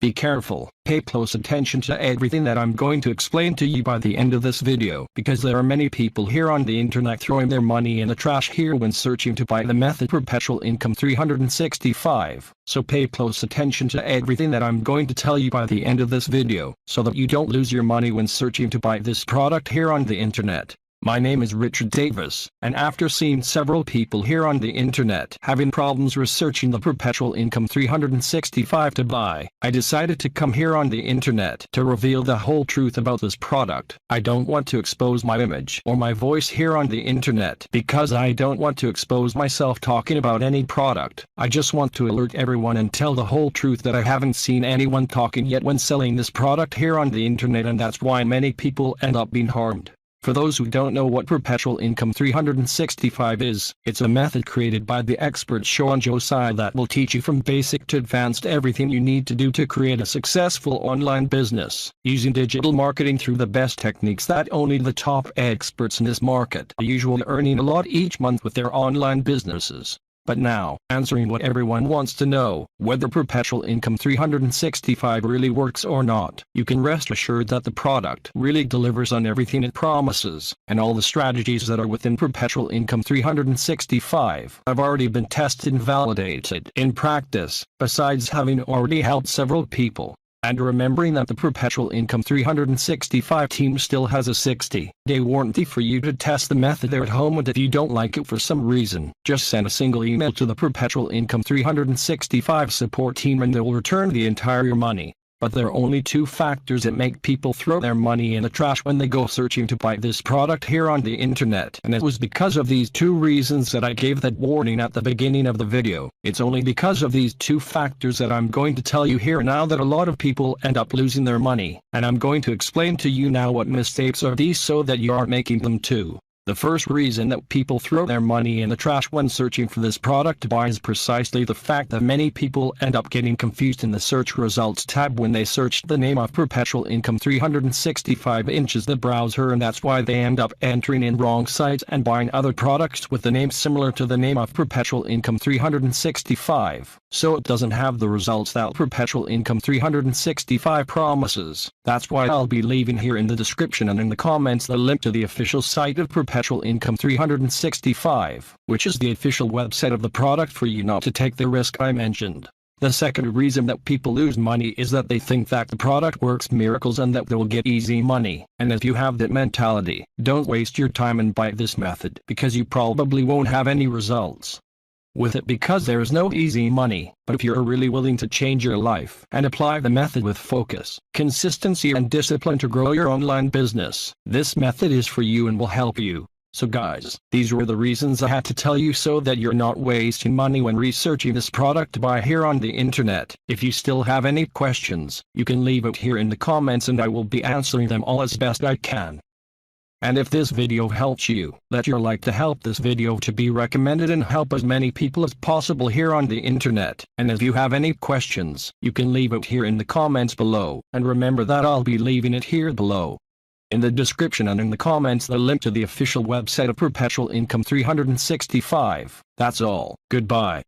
Be careful, pay close attention to everything that I'm going to explain to you by the end of this video, because there are many people here on the internet throwing their money in the trash here when searching to buy the method Perpetual Income 365. So pay close attention to everything that I'm going to tell you by the end of this video, so that you don't lose your money when searching to buy this product here on the internet. My name is Richard Davis, and after seeing several people here on the internet having problems researching the Perpetual Income 365 to buy, I decided to come here on the internet to reveal the whole truth about this product. I don't want to expose my image or my voice here on the internet because I don't want to expose myself talking about any product. I just want to alert everyone and tell the whole truth that I haven't seen anyone talking yet when selling this product here on the internet, and that's why many people end up being harmed. For those who don't know what Perpetual Income 365 is, it's a method created by the expert Sean Josiah that will teach you from basic to advanced everything you need to do to create a successful online business, using digital marketing through the best techniques that only the top experts in this market are usually earning a lot each month with their online businesses. But now, answering what everyone wants to know, whether Perpetual Income 365 really works or not, you can rest assured that the product really delivers on everything it promises, and all the strategies that are within Perpetual Income 365 have already been tested and validated in practice, besides having already helped several people. And remembering that the Perpetual Income 365 team still has a 60-day warranty for you to test the method there at home, and if you don't like it for some reason, just send a single email to the Perpetual Income 365 support team and they will return the entire money. But there are only two factors that make people throw their money in the trash when they go searching to buy this product here on the internet, and it was because of these two reasons that I gave that warning at the beginning of the video. It's only because of these two factors that I'm going to tell you here now that a lot of people end up losing their money, and I'm going to explain to you now what mistakes are these so that you aren't making them too. The first reason that people throw their money in the trash when searching for this product to buy is precisely the fact that many people end up getting confused in the search results tab when they search the name of Perpetual Income 365 inches the browser, and that's why they end up entering in wrong sites and buying other products with the name similar to the name of Perpetual Income 365. So it doesn't have the results that Perpetual Income 365 promises. That's why I'll be leaving here in the description and in the comments the link to the official site of Perpetual Income 365, which is the official website of the product for you not to take the risk I mentioned. The second reason that people lose money is that they think that the product works miracles and that they will get easy money. And if you have that mentality, don't waste your time and buy this method, because you probably won't have any results with it, because there is no easy money. But if you're really willing to change your life and apply the method with focus, consistency and discipline to grow your online business, this method is for you and will help you. So guys, these were the reasons I had to tell you so that you're not wasting money when researching this product to buy here on the internet. If you still have any questions, you can leave it here in the comments and I will be answering them all as best I can. And if this video helps you, let your like to help this video to be recommended and help as many people as possible here on the internet. And if you have any questions, you can leave it here in the comments below, and remember that I'll be leaving it here below in the description and in the comments the link to the official website of Perpetual Income 365. That's all. Goodbye.